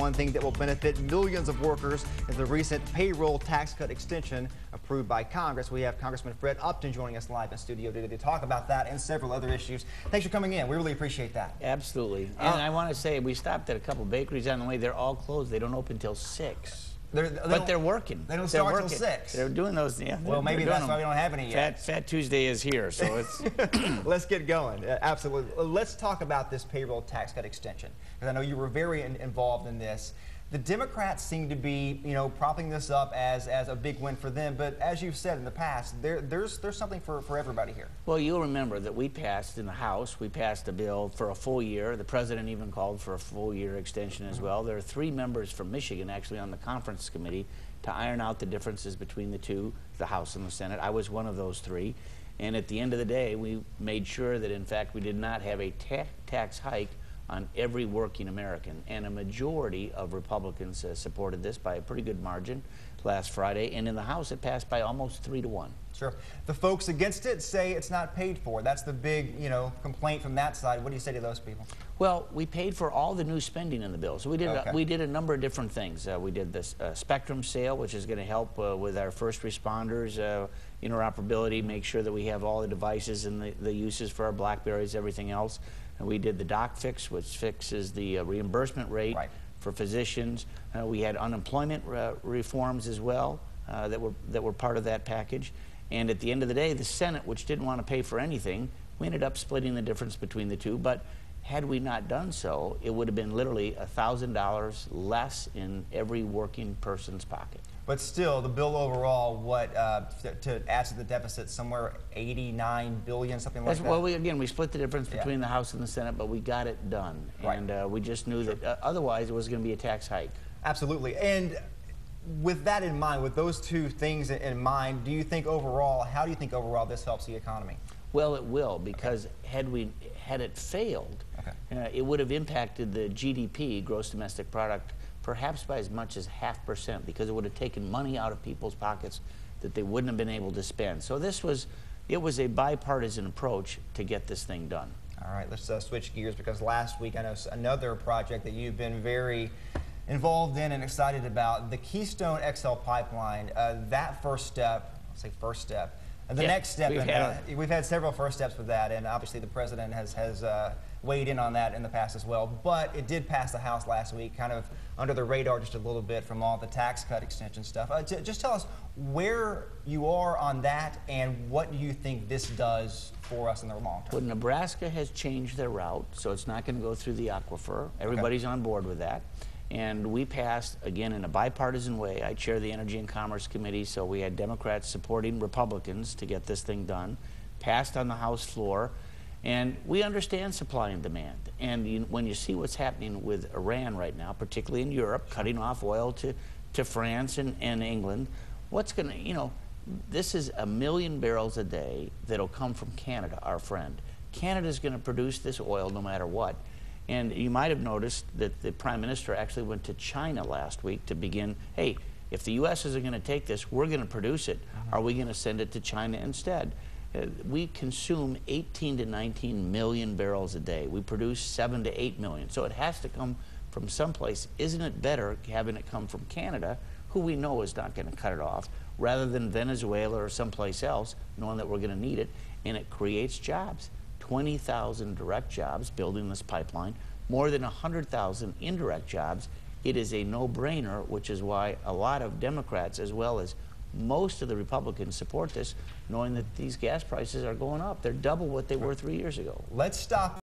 one thing that will benefit millions of workers is the recent payroll tax cut extension approved by Congress. We have Congressman Fred Upton joining us live in studio today to talk about that and several other issues. Thanks for coming in. We really appreciate that. Absolutely. And I want to say, we stopped at a couple bakeries on the way. They're all closed. They don't open till 6. But they're working. They don't start till 6. They're doing those, yeah. Well, maybe that's why we don't have any yet. Fat Tuesday is here, so it's... Let's get going. Absolutely. Let's talk about this payroll tax cut extension, because I know you were very involved in this. The Democrats seem to be, propping this up as a big win for them. But as you've said in the past, there's something for everybody here. Well, you'll remember that we passed in the House, we passed a bill for a full year. The president even called for a full year extension as well. There are 3 members from Michigan actually on the conference committee to iron out the differences between the two, the House and the Senate. I was one of those 3. And at the end of the day, we made sure that, in fact, we did not have a tax hike on every working American, and a majority of Republicans supported this by a pretty good margin last Friday, and in the House it passed by almost 3 to 1. Sure. The folks against it say it's not paid for. That's the big, complaint from that side. What do you say to those people? Well, we paid for all the new spending in the bill. So we did a number of different things. We did this spectrum sale, which is going to help with our first responders, interoperability, make sure that we have all the devices and the uses for our BlackBerries, everything else. And we did the doc fix, which fixes the reimbursement rate for physicians. We had unemployment reforms as well that were part of that package. And at the end of the day, the Senate, which didn't want to pay for anything, we ended up splitting the difference between the two. But had we not done so, it would have been literally $1,000 less in every working person's pocket. But still, the bill overall, to add to the deficit, somewhere $89 billion, something like that? Well, we split the difference between the House and the Senate, but we got it done. And we just knew that otherwise it was going to be a tax hike. Absolutely. And with that in mind, with those 2 things in mind, how do you think overall this helps the economy? Well, it will, because had it failed, it would have impacted the GDP, gross domestic product, perhaps by as much as 0.5%, because it would have taken money out of people's pockets that they wouldn't have been able to spend. So it was a bipartisan approach to get this thing done. All right, let's switch gears, because last week I know another project that you've been very involved in and excited about, the Keystone XL pipeline. That first step, I'll say first step. The next step, we've had several first steps with that, and obviously the president has weighed in on that in the past as well. But it did pass the House last week, kind of under the radar just a little bit from all the tax cut extension stuff. Just tell us where you are on that and what you think this does for us in the long term. Well, Nebraska has changed their route, so it's not going to go through the aquifer. Everybody's on board with that. And we passed, again, in a bipartisan way. I chair the Energy and Commerce Committee, so we had Democrats supporting Republicans to get this thing done. Passed on the House floor. And we understand supply and demand. And when you see what's happening with Iran right now, particularly in Europe, cutting off oil to France and England, what's going to, this is 1 million barrels a day that'll come from Canada, our friend. Canada's going to produce this oil no matter what. And you might have noticed that the Prime Minister actually went to China last week to begin, hey, if the U.S. isn't going to take this, we're going to produce it. Are we going to send it to China instead? We consume 18 to 19 million barrels a day. We produce 7 to 8 million. So it has to come from someplace. Isn't it better having it come from Canada, who we know is not going to cut it off, rather than Venezuela or someplace else, knowing that we're going to need it? And it creates jobs. 20,000 direct jobs building this pipeline, more than 100,000 indirect jobs. It is a no-brainer, which is why a lot of Democrats, as well as most of the Republicans, support this, knowing that these gas prices are going up. They're double what they were 3 years ago. Let's stop